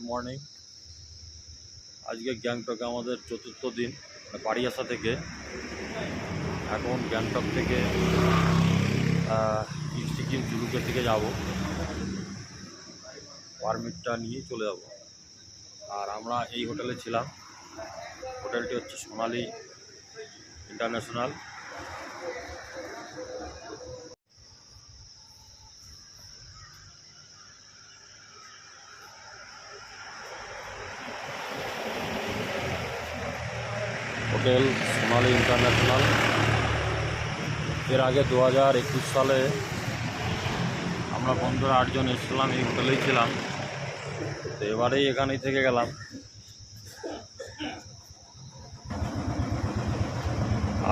Morning. আজকে গ্যাংটকে আমাদের চতুর্থ দিন, বাড়ি আসা থেকে। এখন গ্যাংটক থেকে সিকিম জুলুকের দিকে যাব, পারমিটটা নিয়ে চলে যাব। আর আমরা এই হোটেলে ছিলাম। হোটেলটি হচ্ছে সোনালি ইন্টারন্যাশনাল। হোটেল সোনালি ইন্টারন্যাশনাল। এর আগে 2021 সালে আমরা বন্ধুরা 8 জন এসেছিলাম, এই হোটেলেই ছিলাম। তো এবারেই এখানেই থেকে গেলাম।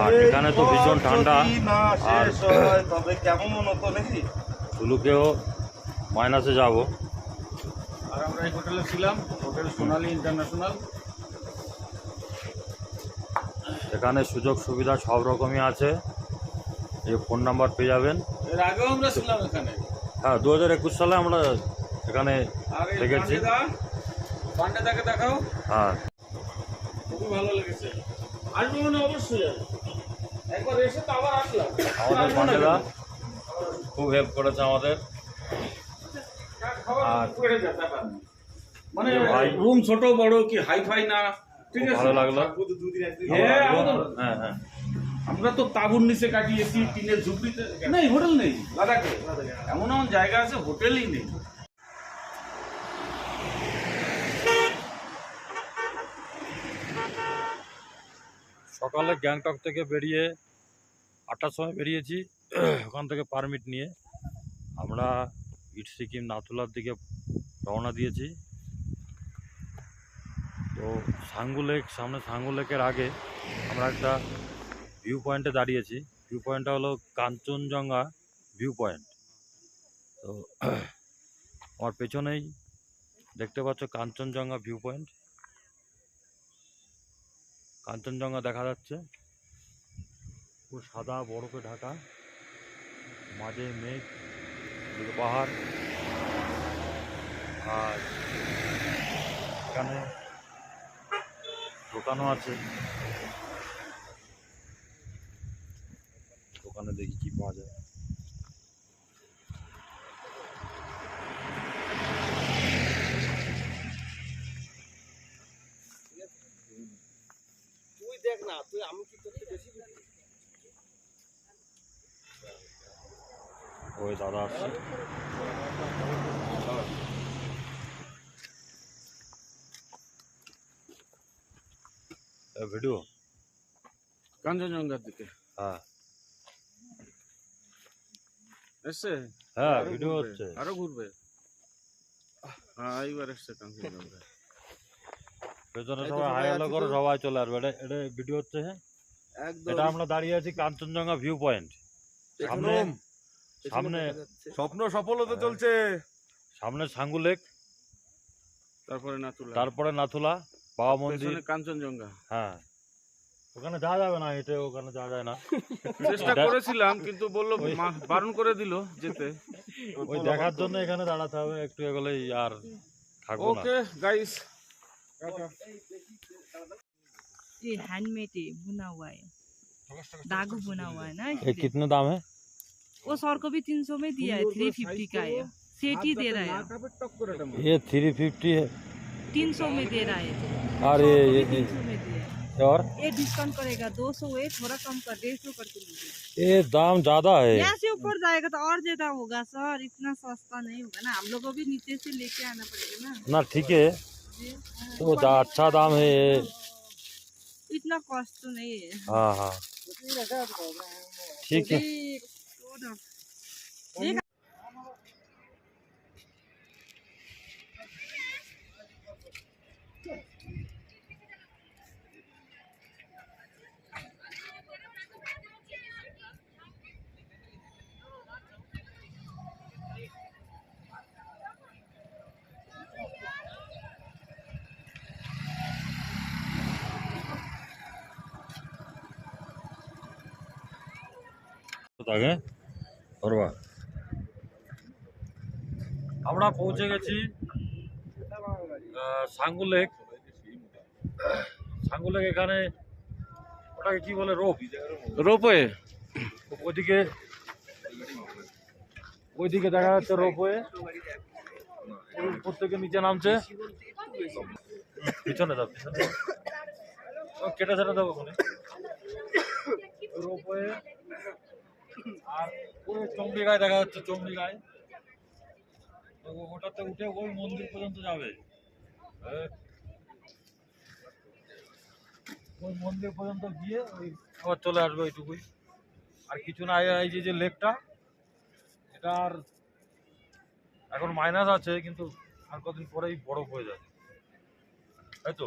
আর এখানে তো ভীষণ ঠান্ডা, আর জুলুকেও মাইনাসে যাব। আর আমরা এই হোটেলে ছিলাম, হোটেল সোনালি ইন্টারন্যাশনাল। এখানে সুযোগ সুবিধা সব রকমই আছে। এই ফোন নাম্বার পেয়ে যাবেন। এর আগেও আমরা ছিলাম এখানে। হ্যাঁ, 2021 সালে আমরা এখানে থেকেছি। পান্ডেদাকে দেখাও। হ্যাঁ, খুবই ভালো লেগেছে। আসবো মানে অবশ্যই একবার এসে তো আবার আসলাম। আমাদের পান্ডেদা খুব হেল্প করেছে আমাদের। আর মানে রুম ছোট বড় কি হাইফাই না, ঠিক আছে, ভালো লাগলো। হ্যাঁ হ্যাঁ, আমরা তো তাঁবুর নিচে কাটিয়েছি, টিনের ঝুপড়িতে। নেই হোটেল নেই লাদাখে, এমন এমন জায়গা আছে হোটেলই নেই। সকালে গ্যাংটক থেকে বেরিয়ে 8টার সময় বেরিয়েছি। ওখান থেকে পারমিট নিয়ে আমরা সিকিম নাথুলার দিকে রওনা দিয়েছি। তো সাঙ্গু লেক, সামনে সাঙ্গু লেকের আগে আমরা একটা ভিউ পয়েন্টে দাঁড়িয়েছি। ভিউ পয়েন্টটা হলো কাঞ্চনজঙ্ঘা ভিউ পয়েন্ট। তো আমার পেছনেই দেখতে পাচ্ছ কাঞ্চনজঙ্ঘা ভিউ পয়েন্ট। কাঞ্চনজঙ্ঘা দেখা যাচ্ছে, পুরো সাদা বরফে ঢাকা, মাঝে মেঘ, দিকে পাহাড়। আর এখানে দোকানও আছে। দোকানে দেখি কি পাওয়া যায়। তুই দেখ না, তুই আমি কি করতে বেশি ওই দাদা আসছে। ভিডিও কাঞ্চনজঙ্ঘার দিকে। হ্যাঁ এসছে, হ্যাঁ, ভিডিও হচ্ছে। আরো ঘুরবে। হ্যাঁ, এইবার এসছে কাঞ্চনজঙ্ঘা। পেছনে সবাই হাই হ্যালো করো, সবাই চলে আসবে। এটা এটা ভিডিও হচ্ছে। হ্যাঁ, এটা আমরা দাঁড়িয়ে আছি কাঞ্চনজঙ্ঘা ভিউ পয়েন্ট। সামনে সামনে স্বপ্ন সফল হতে চলছে। সামনে সাঙ্গু লেক, তারপরে নাথুলা, বাবা মন্দির, কাঞ্চনজঙ্ঘা। হ্যাঁ, ওখানে যাওয়া যাবে না, হেঁটে ওখানে যাওয়া যায় না। চেষ্টা করেছিলাম কিন্তু বললো, বারণ করে দিল যেতে। ওই দেখার জন্য এখানে দাঁড়াতে হবে, একটু এগোলেই আর থাকবো না। ओके गाइस, ये हैंडमेड है, बुना हुआ है, धागो बुना हुआ है ना। ये कितने दाम है? वो सर को भी 300 में दिया है, 350 का है, सेट ही दे रहा है। ये 350 है, 300 में दे रहा है। और 300 में दिया है। और ये डिस्काउंट करेगा, 200 है, थोड़ा कम कर 150 करके लीजिए। ये दाम ज्यादा है। यहाँ से ऊपर जाएगा तो और ज्यादा होगा सर, इतना सस्ता नहीं होगा ना, हम लोग को भी नीचे से लेके आना पड़ेगा ना। ना ठीक है, तो अच्छा दाम है ये। इतना कॉस्ट तो नहीं है। हाँ हाँ, ठीक है। আমরা পৌঁছে গেছি সাঙ্গু লেক। সাঙ্গু লেক এখানে ওটাকে কি বলে, রোপওয়ে। ওইদিকে দেখা যাচ্ছে রোপওয়ে, উপর থেকে নিচে নামছে। পিছনে দাও, পিছনে কেটে সেটা দেবো ওখানে রোপওয়ে। আর ওই চণ্ডীগায় দেখা যাচ্ছে, চণ্ডীগায় ওটাতে উঠে ওই মন্দির পর্যন্ত যাবে। ওই মন্দির পর্যন্ত গিয়ে ওই আবার চলে আসবে ওইটুকুই, আর কিছু না। এই যে লেকটা, এটা আর এখন মাইনাস আছে, কিন্তু আর কদিন পরেই বরফ হয়ে যাবে, তাই তো।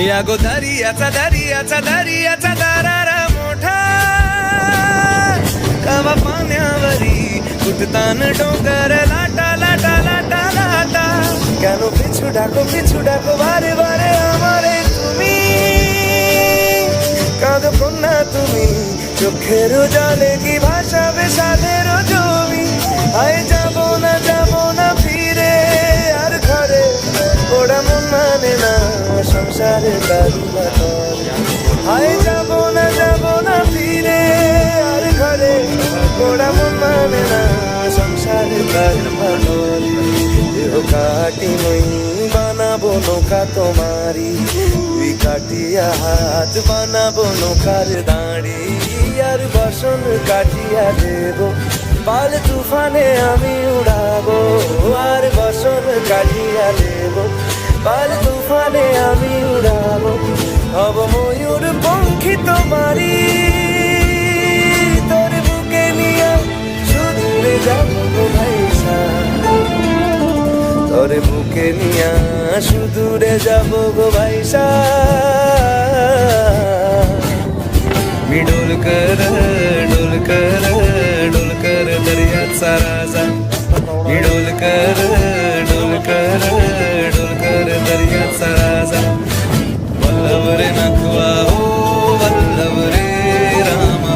या गो दरियाचा दरियाचा दरियाचा दरारा मोठा, कवा पाण्यावरी उठतान डोंगर लाटा लाटा लाटा लाटा, কেন পিছু ডাকো বারে বারে আমারে তুমি, কাঁদো কন্যা তুমি, চোখের জলে কি ভাসাবে সাধের জমি, আয় যাবো না ফিরে আর ঘরে, ওরা মন মানে না সংসারে দারুণা করে, আয় যাবো না ফিরে আর ঘরে, ওরা মন মানে না সংসারে দারুণা করে, দেহ কাটি মই বানাবো নৌকা তোমারি, তুই কাটিয়া হাত বানাবো নৌকার দাঁড়ি, আর বসন কাটিয়া দেব পাল তুফানে আমি উড়াবো, আর বসন কাটিয়া দেব পাল তুফানে আমি উড়াবো, হব ময়ূর পঙ্খী তোমারি, তোর বুকে নিয়ে সুদূরে যাবো গো ভাইসা, তোর বুকে নিয়ে সুদূরে যাবো গো ভাইসা, डोल कर दर्याचा राजा, डोल कर दर्याचा राजा, वल्लभ रे नखवा हो वल्लभ रे रामा,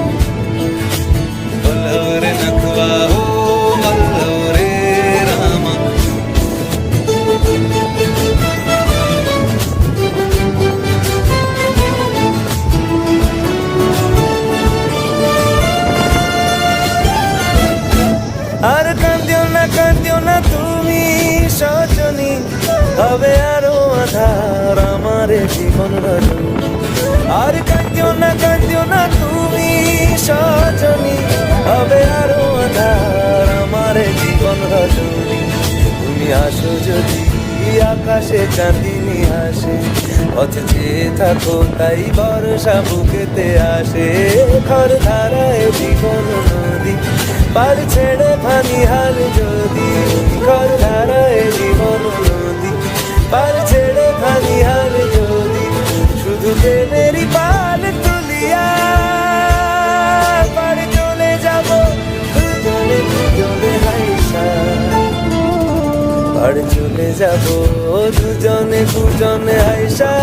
वल्लभ रे नखवा हो वल्लभ रे रामा, আর কান্দিও না তুমি সজনী, হবে আরো আধার আমার জীবন রজনী, আর কান্দিও না তুমি সজনী, হবে আরো আধার আমার জীবন রজনী, তুমি আসো যদি আকাশে চাঁদিনী হাসে, পথে চেয়ে থাকো তাই বর্ষা বুকেতে আসে। খর ধারায় জীবন নদী, পার ছেড়ে ফানি হাল যদি, খর ধারায় জীবন নদী, পার ছেড়ে ফানি হাল যদি, শুধু প্রেমেরই পাল তুলিয়া পার চলে যাব দুজনে দুজনে হাইসা, পার চলে যাব দুজনে দুজনে হাইসা।